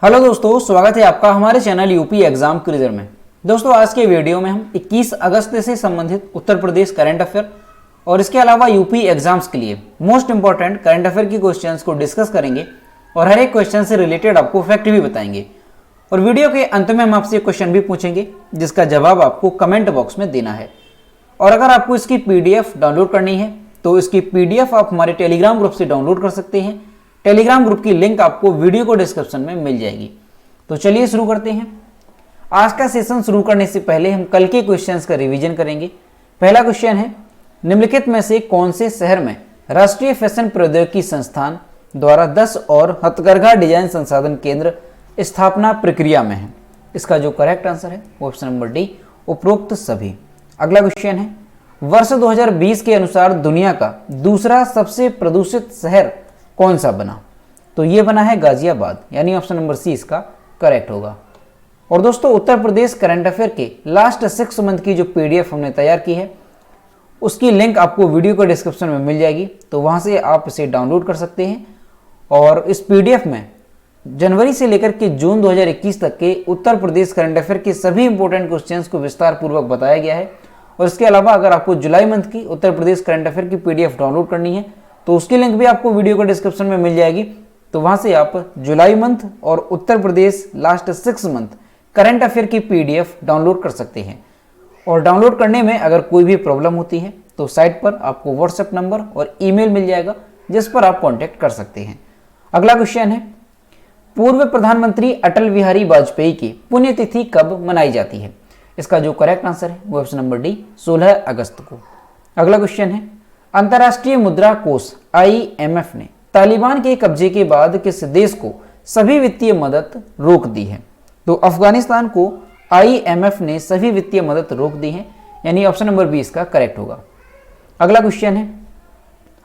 Hello दोस्तों, स्वागत है आपका हमारे चैनल यूपी एग्जाम क्विज़र में। दोस्तों आज के वीडियो में हम 21 अगस्त से संबंधित उत्तर प्रदेश करंट अफेयर और इसके अलावा यूपी एग्जाम्स के लिए मोस्ट इंपॉर्टेंट करंट अफेयर की क्वेश्चंस को डिस्कस करेंगे और हर एक क्वेश्चन से रिलेटेड आपको फैक्ट भी बताएंगे। और वीडियो के अंत में हम आपसे क्वेश्चन भी पूछेंगे जिसका जवाब आपको कमेंट बॉक्स में देना है। और अगर आपको इसकी PDF डाउनलोड करनी है तो इसकी PDF आप हमारे टेलीग्राम ग्रुप से डाउनलोड कर सकते हैं। टेलीग्राम ग्रुप की लिंक आपको वीडियो को डिस्क्रिप्शन में मिल जाएगी। तो चलिए शुरू करते हैं। आज का सेशन शुरू करने से पहले हम कल के क्वेश्चंस का रिवीजन करेंगे। पहला क्वेश्चन है, निम्नलिखित में से कौन से शहर में राष्ट्रीय फैशन प्रौद्योगिकी संस्थान द्वारा 10 और हथकरघा डिजाइन संसाधन केंद्र स्थापना प्रक्रिया में है? इसका जो करेक्ट आंसर है वो ऑप्शन नंबर डी, उपरोक्त सभी। अगला क्वेश्चन है, वर्ष 2020 के अनुसार दुनिया का दूसरा सबसे प्रदूषित शहर कौन सा बना? तो ये बना है गाजियाबाद, यानी ऑप्शन नंबर सी इसका करेक्ट होगा। और दोस्तों उत्तर प्रदेश करंट अफेयर के लास्ट 6 मंथ की जो PDF हमने तैयार की है उसकी लिंक आपको वीडियो के डिस्क्रिप्शन में मिल जाएगी, तो वहाँ से आप इसे डाउनलोड कर सकते हैं। और इस PDF में जनवरी से लेकर के जून 2021 तक के उत्तर प्रदेश करंट अफेयर के सभी इंपॉर्टेंट क्वेश्चंस को विस्तार पूर्वक बताया गया है। और इसके अलावा अगर आपको जुलाई मंथ की उत्तर प्रदेश करंट अफेयर की PDF डाउनलोड करनी है तो उसकी लिंक भी आपको वीडियो के डिस्क्रिप्शन में मिल जाएगी, तो वहां से आप जुलाई मंथ और Uttar Pradesh last 6 month current affair की PDF डाउनलोड कर सकते हैं। और डाउनलोड करने में अगर कोई भी प्रॉब्लम होती है तो साइट पर आपको WhatsApp नंबर और ईमेल मिल जाएगा जिस पर आप कॉन्टैक्ट कर सकते हैं। अगला क्वेश्चन है, पूर्व प्रधानमंत्री अटल बिहारी वाजपेयी की पुण्यतिथि कब मनाई जाती है? इसका जो करेक्ट आंसर है वो ऑप्शन नंबर डी, 16 अगस्त को। अगला क्वेश्चन है, अंतर्राष्ट्रीय मुद्रा कोष IMF ने तालिबान के कब्जे के बाद किस देश को सभी वित्तीय मदद रोक दी है? तो अफगानिस्तान को IMF ने सभी वित्तीय मदद रोक दी है, यानी ऑप्शन नंबर बी इसका करेक्ट होगा। अगला क्वेश्चन है,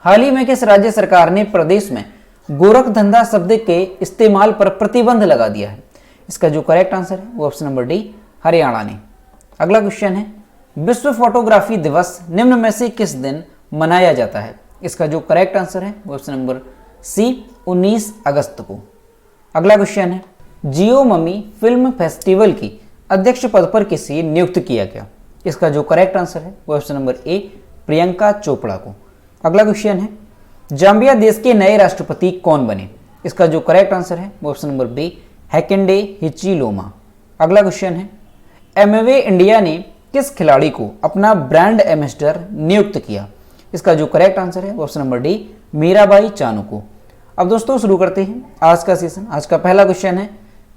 हाल ही में किस राज्य सरकार ने प्रदेश में गोरख धंधा शब्द के इस्तेमाल पर प्रतिबंध लगा दिया है? इसका जो करेक्ट आंसर है वो ऑप्शन नंबर डी, हरियाणा ने। अगला क्वेश्चन है, विश्व फोटोग्राफी दिवस निम्न में से किस दिन मनाया जाता है? इसका जो करेक्ट आंसर है वो ऑप्शन नंबर सी, 19 अगस्त को। अगला क्वेश्चन है, जियो मम्मी फिल्म फेस्टिवल की अध्यक्ष पद पर किसे नियुक्त किया गया? इसका जो करेक्ट आंसर है वो option number A, Priyanka Chopra को। अगला क्वेश्चन है, जाम्बिया देश के नए राष्ट्रपति कौन बने? इसका जो करेक्ट आंसर है वो ऑप्शन नंबर बी, हैकेंडे हिचिलोमा। अगला क्वेश्चन है, एमवे इंडिया ने किस खिलाड़ी को अपना ब्रांड एम्बेसडर नियुक्त किया? इसका जो करेक्ट आंसर है वो option number D, Mirabai Chanu को। अब दोस्तों शुरू करते हैं आज का सेशन। आज का पहला क्वेश्चन है,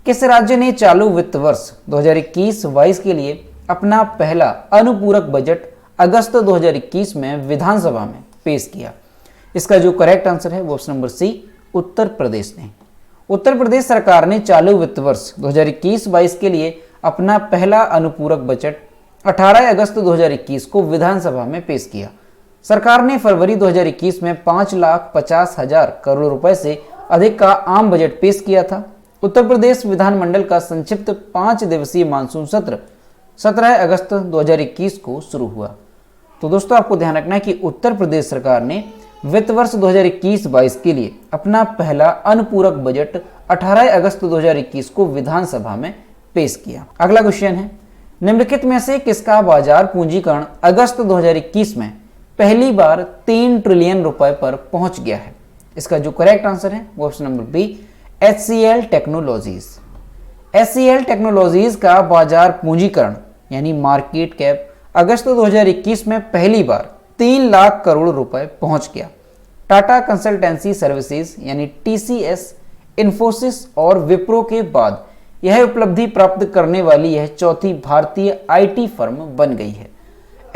किस राज्य ने चालू वित्त वर्ष 2021-22 के लिए अपना पहला अनुपूरक बजट अगस्त 2021 में विधानसभा में पेश किया? इसका जो करेक्ट आंसर है वो ऑप्शन नंबर सी, उत्तर प्रदेश ने। उत्तर प्रदेश सरकार ने चालू वित्त वर्ष 2021-22 के लिए अपना पहला अनुपूरक बजट 18 अगस्त 2021 को विधानसभा में पेश किया। सरकार ने फरवरी 2021 में 5,50,000 करोड़ रुपए से अधिक का आम बजट पेश किया था। उत्तर प्रदेश विधानमंडल का संक्षिप्त 5 दिवसीय मानसून सत्र 17 अगस्त 2021 को शुरू हुआ। तो दोस्तों आपको ध्यान रखना है कि उत्तर प्रदेश सरकार ने वित्त वर्ष 2021-22 के लिए अपना पहला अनुपूरक बजट 18 अगस्त 2021 को विधानसभा में पेश किया। अगला क्वेश्चन है, निम्नलिखित में से किसका बाजार पूंजीकरण अगस्त 2021 में पहली बार 3 ट्रिलियन रुपए पर पहुंच गया है? इसका जो करेक्ट आंसर है वो option number B, HCL technologies. HCL technologies का बाजार पूंजीकरण यानी मार्केट कैप अगस्त 2021 में पहली बार 3 लाख करोड़ रुपए पहुंच गया। टाटा कंसल्टेंसी सर्विसेज यानी TCS, इन्फोसिस और विप्रो के बाद यह उपलब्धि प्राप्त करने वाली यह चौथी भारतीय IT फर्म बन गई है।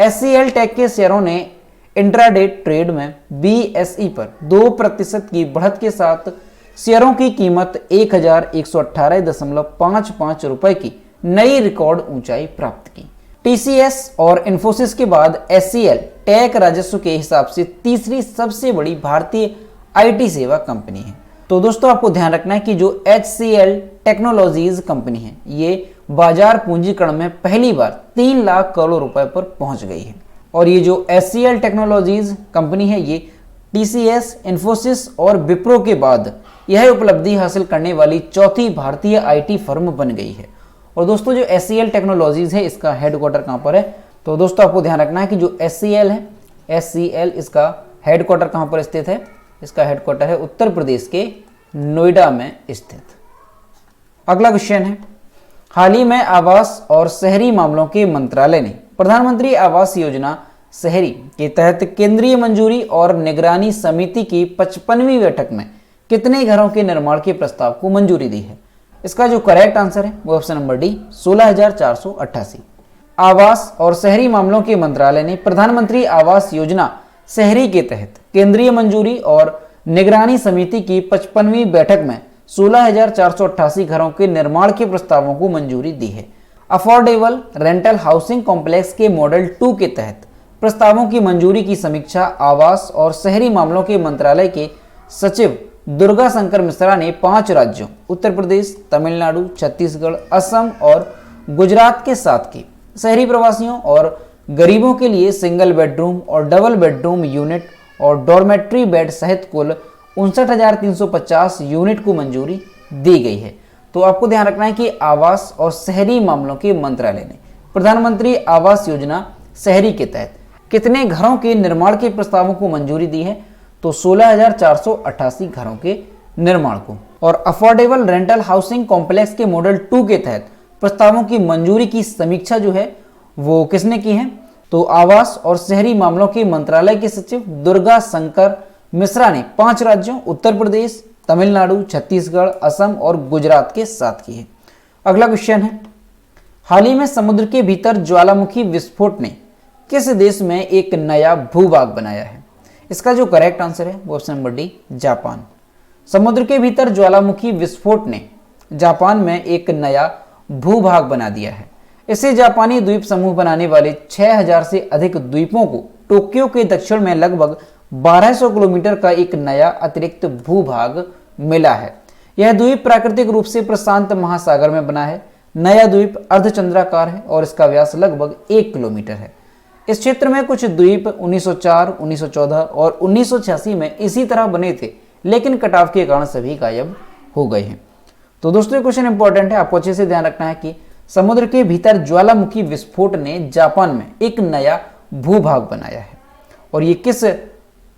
HCL टेक के शेयरों ने इंट्राडे ट्रेड में BSE पर 2% की बढ़त के साथ शेयरों की कीमत 1118.55 रुपए की नई रिकॉर्ड ऊंचाई प्राप्त की। TCS और इन्फोसिस के बाद HCL टेक राजस्व के हिसाब से तीसरी सबसे बड़ी भारतीय IT सेवा कंपनी है। तो दोस्तों आपको ध्यान रखना है कि जो HCL टेक्नोलॉजीज कंपनी है ये बाजार पूंजीकरण में पहली बार 3 लाख करोड़ रुपए पर पहुंच गई है। और ये जो HCL टेक्नोलॉजीज कंपनी है ये TCS, इन्फोसिस और विप्रो के बाद यह उपलब्धि हासिल करने वाली चौथी भारतीय आईटी फर्म बन गई है। और दोस्तों जो SCL टेक्नोलॉजीज है इसका हेडक्वार्टर कहाँ पर है? तो दोस्तों आपको ध्यान रखना है कि जो SCL है, SCL इसका हेडक्वार्टर कहाँ पर स्थित है? इसका हेडक्वार्टर है उत्तर प्रदेश के नोएडा में स्थित। अगला क्वेश्चन है, हाल ही में आवास और शहरी मामलों के मंत्रालय ने प्रधानमंत्री आवास योजना शहरी के तहत केंद्रीय मंजूरी और निगरानी समिति की 55वीं बैठक में कितने घरों के निर्माण के प्रस्ताव को मंजूरी दी है? इसका जो करेक्ट आंसर है वो ऑप्शन नंबर डी 16,488। आवास और शहरी मामलों के मंत्रालय ने प्रधानमंत्री आवास योजना शहरी के तहत केंद्रीय मंजूरी और निगरानी समिति की 55वीं बैठक में 16,488 घरों के निर्माण के प्रस्तावों को मंजूरी दी है। अफोर्डेबल रेंटल हाउसिंग कॉम्प्लेक्स के मॉडल 2 के तहत प्रस्तावों की मंजूरी की समीक्षा आवास और शहरी मामलों के मंत्रालय के सचिव दुर्गा शंकर मिश्रा ने 5 राज्यों उत्तर प्रदेश, तमिलनाडु, छत्तीसगढ़, असम और गुजरात के साथ की। शहरी प्रवासियों और गरीबों के लिए सिंगल बेडरूम और डबल बेडरूम यूनिट और डॉर्मेट्री बेड सहित कुल 59,350 यूनिट को मंजूरी दी गई है। तो आपको ध्यान रखना है कि आवास और शहरी मामलों के मंत्रालय ने प्रधानमंत्री आवास योजना शहरी के तहत कितने घरों के निर्माण के प्रस्तावों को मंजूरी दी है? तो 16,488 घरों के निर्माण को। और अफोर्डेबल रेंटल हाउसिंग कॉम्प्लेक्स के मॉडल 2 के तहत प्रस्तावों की मंजूरी की समीक्षा जो है वो किसने की है? तो आवास और शहरी मामलों के मंत्रालय के सचिव दुर्गा शंकर मिश्रा ने 5 राज्यों उत्तर प्रदेश, तमिलनाडु, छत्तीसगढ़, असम और गुजरात के साथ की है। अगला क्वेश्चन है, हाल ही में समुद्र के भीतर ज्वालामुखी विस्फोट ने किस देश में एक नया भूभाग बनाया है? इसका जो करेक्ट आंसर है वो ऑप्शन नंबर डी जापान। समुद्र के भीतर ज्वालामुखी विस्फोट ने जापान में एक नया भूभाग बना दिया है। इससे जापानी द्वीप समूह बनाने वाले 6,000 से अधिक द्वीपों को टोक्यो के दक्षिण में लगभग 1200 किलोमीटर का एक नया अतिरिक्त भूभाग मिला है। यह द्वीप प्राकृतिक रूप से प्रशांत महासागर में बना है। नया द्वीप अर्धचंद्राकार है और इसका व्यास लगभग 1 किलोमीटर है। इस क्षेत्र में कुछ द्वीप 1904, 1914 और 1986 में इसी तरह बने थे, लेकिन कटाव के कारण सभी गायब हो गए हैं। तो दोस्तों ये क्वेश्चन इंपॉर्टेंट है, आपको अच्छे से ध्यान रखना है कि समुद्र के भीतर ज्वालामुखी विस्फोट ने जापान में एक नया भूभाग बनाया है और ये किस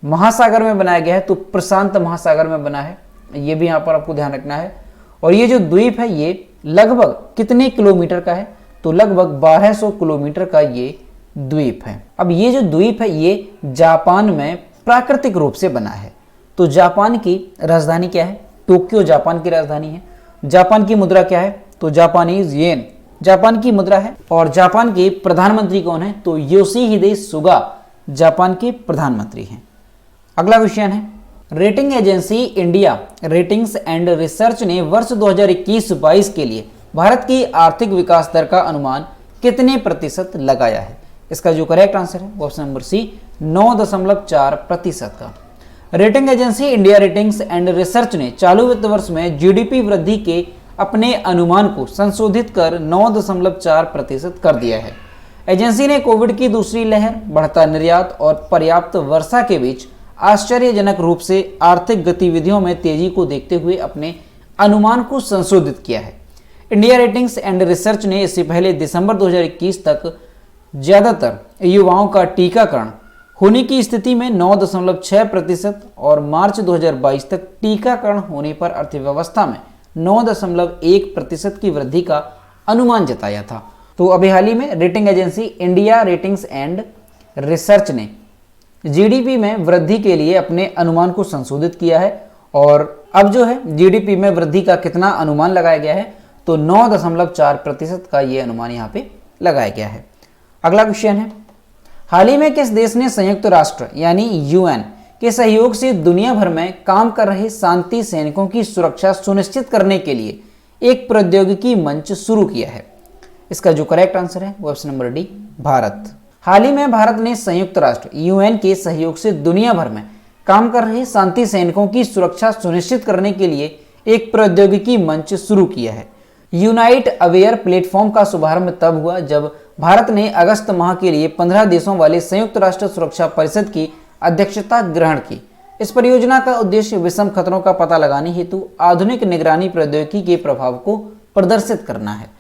महासागर में बनाया गया है? तो प्रशांत महासागर में बना है। ये भी यहाँ पर आपको ध्यान रखना है। और ये जो द्वीप है ये लगभग कितने किलोमीटर का है? तो लगभग 1200 किलोमीटर का ये द्वीप है। अब ये जो द्वीप है ये जापान में प्राकृतिक रूप से बना है। तो जापान की राजधानी क्या है? टोक्यो जापान की राजधानी है। जापान की मुद्रा क्या है? तो जापानीज येन जापान की मुद्रा है। और जापान के प्रधानमंत्री कौन है? तो योशिहिदे सुगा जापान के प्रधानमंत्री हैं। अगला क्वेश्चन है, rating agency India ratings and research ने वर्ष 2021-22 के लिए भारत की आर्थिक विकास दर का अनुमान कितने प्रतिशत लगाया है? इसका जो करेक्ट आंसर है वो ऑप्शन नंबर सी 9.4% का। Rating agency India ratings and research ने चालू वित्त वर्ष में जीडीपी वृद्धि के अपने अनुमान को संशोधित कर 9.4% कर दिया है। एजेंसी ने कोविड की दूसरी लहर, बढ़ता निर्यात और पर्याप्त वर्षा के बीच आश्चर्यजनक रूप से आर्थिक गतिविधियों में तेजी को देखते हुए अपने अनुमान को संशोधित किया है। इंडिया रेटिंग्स एंड रिसर्च ने इससे पहले दिसंबर 2021 तक ज्यादातर युवाओं का टीकाकरण होने की स्थिति में 9.6% और मार्च 2022 तक टीकाकरण होने पर अर्थव्यवस्था में 9.1% की वृद्धि का अनुमान जताया था। तो अभी हाल ही में rating agency India ratings and research ने जीडीपी में वृद्धि के लिए अपने अनुमान को संशोधित किया है और अब जो है जीडीपी में वृद्धि का कितना अनुमान लगाया गया है? तो 9.4% का ये अनुमान यहाँ पे लगाया गया है। अगला क्वेश्चन है, हाल ही में किस देश ने संयुक्त राष्ट्र यानी यूएन के सहयोग से दुनिया भर में काम कर रहे शांति सैनिकों की सुरक्षा सुनिश्चित करने के लिए एक प्रौद्योगिकी मंच शुरू किया है? इसका जो करेक्ट आंसर है वो ऑप्शन नंबर डी भारत। हाल ही में भारत ने संयुक्त राष्ट्र यूएन के सहयोग से दुनिया भर में काम कर रहे शांति सैनिकों की सुरक्षा सुनिश्चित करने के लिए एक प्रौद्योगिकी मंच शुरू किया है। यूनाइट अवेयर प्लेटफॉर्म का शुभारंभ तब हुआ जब भारत ने अगस्त माह के लिए 15 देशों वाले संयुक्त राष्ट्र सुरक्षा परिषद की अध्यक्षता ग्रहण की। इस परियोजना का उद्देश्य विषम खतरों का पता लगाने हेतु आधुनिक निगरानी प्रौद्योगिकी के प्रभाव को प्रदर्शित करना है।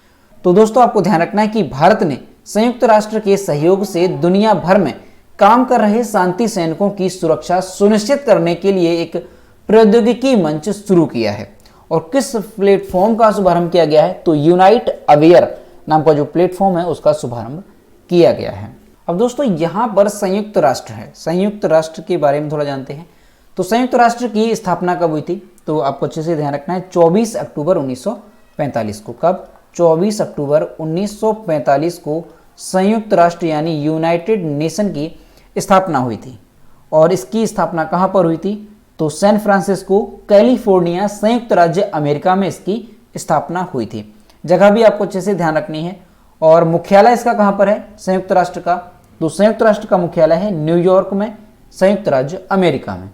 तो दोस्तों आपको ध्यान रखना है कि भारत ने संयुक्त राष्ट्र के सहयोग से दुनिया भर में काम कर रहे शांति सैनिकों की सुरक्षा सुनिश्चित करने के लिए एक प्रौद्योगिकी मंच शुरू किया है। और किस प्लेटफॉर्म का शुभारंभ किया गया है? तो यूनाइट अवेयर नाम का जो प्लेटफॉर्म है उसका शुभारंभ किया गया है। अब दोस्तों यहाँ पर संयुक्त राष्ट्र है, संयुक्त राष्ट्र के बारे में थोड़ा जानते हैं। तो संयुक्त राष्ट्र की स्थापना कब हुई थी? तो आपको अच्छे से ध्यान रखना है 24 अक्टूबर 1945 को। कब? 24 अक्टूबर 1945 को संयुक्त राष्ट्र यानी यूनाइटेड नेशन की स्थापना हुई थी। और इसकी स्थापना कहाँ पर हुई थी? तो सैन फ्रांसिस्को, कैलिफोर्निया, संयुक्त राज्य अमेरिका में इसकी स्थापना हुई थी। जगह भी आपको अच्छे से ध्यान रखनी है। और मुख्यालय इसका कहाँ पर है संयुक्त राष्ट्र का? तो संयुक्त राष्ट्र का मुख्यालय है न्यूयॉर्क में, संयुक्त राज्य अमेरिका में।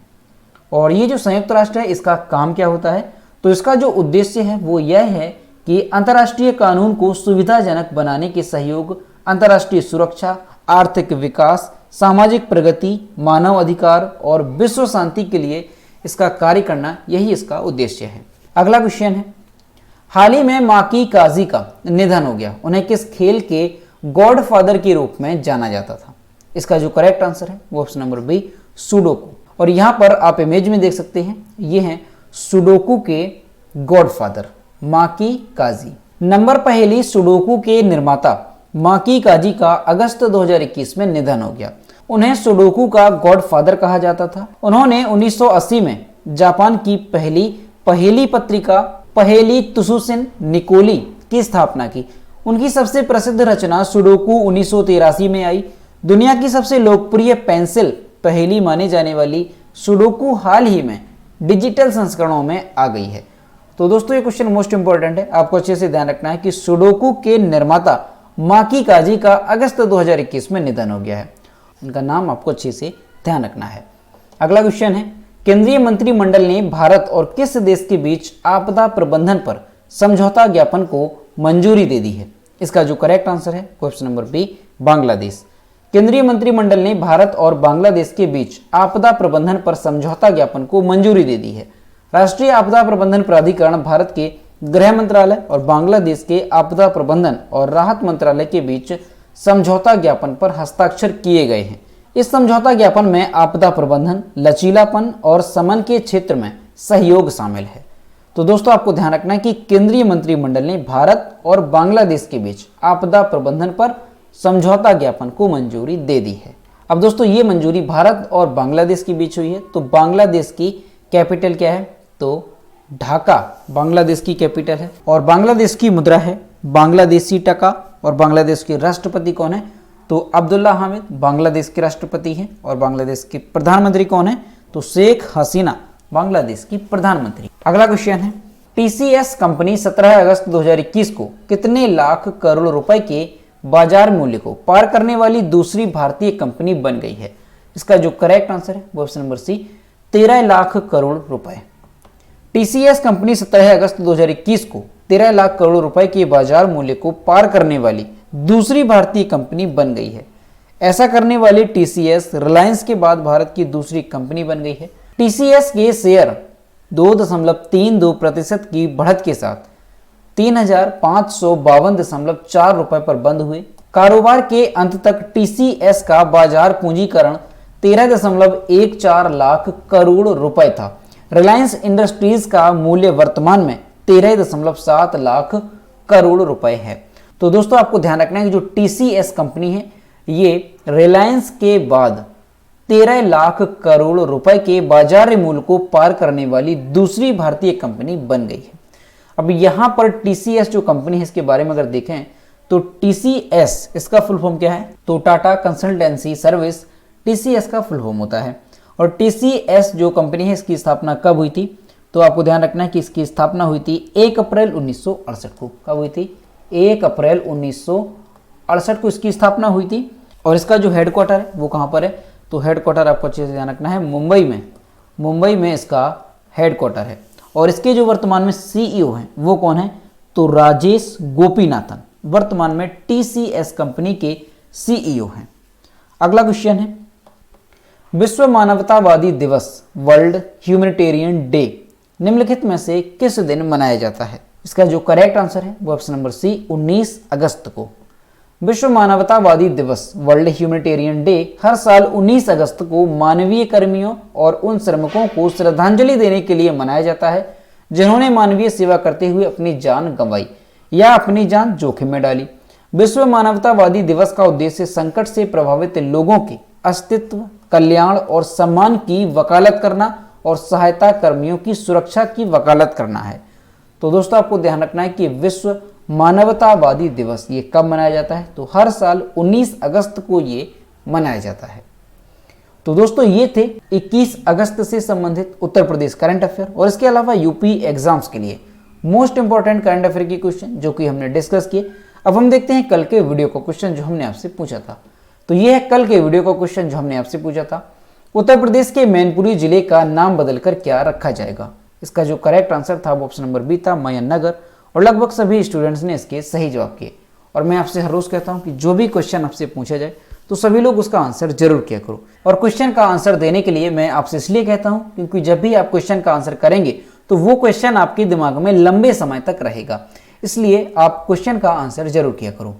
और ये जो संयुक्त राष्ट्र है इसका काम क्या होता है? तो इसका जो उद्देश्य है वो यह है कि अंतर्राष्ट्रीय कानून को सुविधाजनक बनाने के सहयोग, अंतर्राष्ट्रीय सुरक्षा, आर्थिक विकास, सामाजिक प्रगति, मानव अधिकार और विश्व शांति के लिए इसका कार्य करना, यही इसका उद्देश्य है। अगला क्वेश्चन है, हाल ही में माकी काजी का निधन हो गया, उन्हें किस खेल के गॉडफादर के रूप में जाना जाता था? इसका जो करेक्ट आंसर है वो ऑप्शन नंबर बी, सुडोकू। और यहाँ पर आप इमेज में देख सकते हैं, ये हैं सुडोकू के गॉडफादर माकी काजी। नंबर पहली सुडोकू के निर्माता माकी काजी का अगस्त 2021 में निधन हो गया। उन्हें सुडोकू का गॉडफादर कहा जाता था। उन्होंने 1980 में जापान की पहेली पत्रिका पहेली तुसुशिन निकोली की स्थापना की। उनकी सबसे प्रसिद्ध रचना सुडोकू 1983 में आई। दुनिया की सबसे लोकप्रिय पेंसिल पहेली माने जाने वाली सुडोकू हाल ही में डिजिटल संस्करणों में आ गई है। तो दोस्तों ये क्वेश्चन मोस्ट इंपॉर्टेंट है, आपको अच्छे से ध्यान रखना है कि सुडोकू के निर्माता माकी काजी का अगस्त 2021 में निधन हो गया है। उनका नाम आपको अच्छे से ध्यान रखना है। अगला क्वेश्चन है, केंद्रीय मंत्रिमंडल ने भारत और किस देश के बीच आपदा प्रबंधन पर समझौता ज्ञापन को मंजूरी दे दी है? इसका जो करेक्ट आंसर है ऑप्शन नंबर बी, बांग्लादेश। केंद्रीय मंत्रिमंडल ने भारत और बांग्लादेश के बीच आपदा प्रबंधन पर समझौता ज्ञापन को मंजूरी दे दी है। राष्ट्रीय आपदा प्रबंधन प्राधिकरण भारत के गृह मंत्रालय और बांग्लादेश के आपदा प्रबंधन और राहत मंत्रालय के बीच समझौता ज्ञापन पर हस्ताक्षर किए गए हैं। इस समझौता ज्ञापन में आपदा प्रबंधन, लचीलापन और समन के क्षेत्र में सहयोग शामिल है। तो दोस्तों आपको ध्यान रखना है कि केंद्रीय मंत्रिमंडल ने भारत और बांग्लादेश के बीच आपदा प्रबंधन पर समझौता ज्ञापन को मंजूरी दे दी है। अब दोस्तों ये मंजूरी भारत और बांग्लादेश के बीच हुई है। तो बांग्लादेश की कैपिटल क्या है? तो ढाका बांग्लादेश की कैपिटल है। और बांग्लादेश की मुद्रा है बांग्लादेशी टका। और बांग्लादेश के राष्ट्रपति कौन है? तो अब्दुल्ला हामिद बांग्लादेश के राष्ट्रपति हैं। और बांग्लादेश के प्रधानमंत्री कौन है? तो शेख हसीना बांग्लादेश की प्रधानमंत्री। अगला क्वेश्चन है, टीसीएस कंपनी 17 अगस्त 2021 को कितने लाख करोड़ रुपए के बाजार मूल्य को पार करने वाली दूसरी भारतीय कंपनी बन गई है? इसका जो करेक्ट आंसर है वो option number C, 13 lakh crore रुपए। टीसीएस कंपनी 17 अगस्त 2021 को 13 लाख करोड़ रुपए के बाजार मूल्य को पार करने वाली दूसरी भारतीय कंपनी बन गई है। ऐसा करने वाली टीसीएस रिलायंस के बाद भारत की दूसरी कंपनी बन गई है। टीसीएस के शेयर 2.32% की बढ़त के साथ 3,552.4 रुपए पर बंद हुए। कारोबार के अंत तक टीसीएस का बाजार पूंजीकरण 13.14 लाख करोड़ रुपए था। रिलायंस इंडस्ट्रीज का मूल्य वर्तमान में 13.7 लाख करोड़ रुपए है। तो दोस्तों आपको ध्यान रखना है कि जो टीसीएस कंपनी है ये रिलायंस के बाद 13 लाख करोड़ रुपए के बाजार मूल्य को पार करने वाली दूसरी भारतीय कंपनी बन गई है। अब यहां पर टीसीएस जो कंपनी है इसके बारे में अगर देखें तो टीसीएस इसका फुल फॉर्म क्या है? तो टाटा कंसल्टेंसी सर्विस टीसीएस का फुल फॉर्म होता है। और टीसीएस जो कंपनी है इसकी स्थापना कब हुई थी? तो आपको ध्यान रखना है कि इसकी स्थापना हुई थी 1 अप्रैल 1968 को। कब हुई थी? 1 अप्रैल 1968 को इसकी स्थापना हुई थी। और इसका जो हेडक्वार्टर है वो कहाँ पर है? तो हेडक्वार्टर आपको अच्छे से ध्यान रखना है मुंबई में इसका हेडक्वार्टर है। और इसके जो वर्तमान में सीईओ हैं वो कौन है? तो राजेश गोपीनाथन वर्तमान में टीसीएस कंपनी के सीईओ हैं। अगला क्वेश्चन है, विश्व मानवतावादी दिवस वर्ल्ड ह्यूमैनिटेरियन डे निम्नलिखित में से किस दिन मनाया जाता है? इसका जो करेक्ट आंसर है वो ऑप्शन नंबर सी 19 अगस्त को। विश्व मानवतावादी दिवस वर्ल्ड ह्यूमैनिटेरियन डे हर साल 19 अगस्त को मानवीय कर्मियों और उन श्रमिकों को श्रद्धांजलि देने के लिए मनाया जाता है जिन्होंने मानवीय सेवा करते हुए अपनी जान गंवाई या अपनी जान जोखिम में डाली। विश्व मानवतावादी दिवस का उद्देश्य संकट से प्रभावित लोगों के अस्तित्व, कल्याण और सम्मान की वकालत करना और सहायता कर्मियों की सुरक्षा की वकालत करना है। तो दोस्तों आपको ध्यान रखना है कि विश्व मानवतावादी दिवस ये कब मनाया जाता है? तो हर साल 19 अगस्त को ये मनाया जाता है। तो दोस्तों ये थे 21 अगस्त से संबंधित उत्तर प्रदेश करंट अफेयर और इसके अलावा यूपी एग्जाम्स के लिए मोस्ट इंपॉर्टेंट करंट अफेयर की क्वेश्चन जो कि हमने डिस्कस किए। अब हम देखते हैं कल के वीडियो का क्वेश्चन जो हमने आपसे पूछा था। तो ये है कल के वीडियो का क्वेश्चन जो हमने आपसे पूछा था, उत्तर प्रदेश के मैनपुरी जिले का नाम बदलकर क्या रखा जाएगा? इसका जो करेक्ट आंसर था वो ऑप्शन नंबर बी था मयन नगर और लगभग सभी स्टूडेंट्स ने इसके सही जवाब किए। और मैं आपसे हर रोज कहता हूं कि जो भी क्वेश्चन आपसे पूछा जाए तो सभी लोग उसका आंसर जरूर किया करो। और क्वेश्चन का आंसर देने के लिए मैं आपसे इसलिए कहता हूं क्योंकि जब भी आप क्वेश्चन का आंसर करेंगे तो वो क्वेश्चन आपके दिमाग में लंबे समय तक रहेगा, इसलिए आप क्वेश्चन का आंसर जरूर किया करो।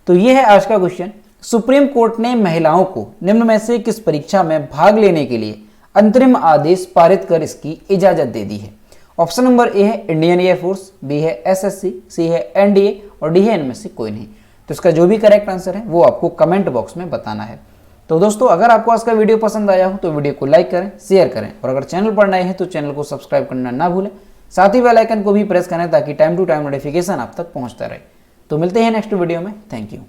तो ये है आज का क्वेश्चन। सुप्रीम कोर्ट ने महिलाओं को निम्न में से किस परीक्षा में भाग लेने के लिए अंतरिम आदेश पारित कर इसकी इजाजत दे दी है? ऑप्शन नंबर ए है इंडियन एयरफोर्स, बी है एसएससी, सी है एनडीए और डी है इनमें से कोई नहीं। तो इसका जो भी करेक्ट आंसर है वो आपको कमेंट बॉक्स में बताना है। तो दोस्तों अगर आपको आज का वीडियो पसंद आया हो तो वीडियो को लाइक करें, शेयर करें और अगर चैनल पर नए हैं तो चैनल को सब्सक्राइब करना ना भूलें। साथ ही बेल आइकन को भी प्रेस करें ताकि टाइम टू टाइम नोटिफिकेशन आप तक पहुंचता रहे। तो मिलते हैं नेक्स्ट वीडियो में। Thank you.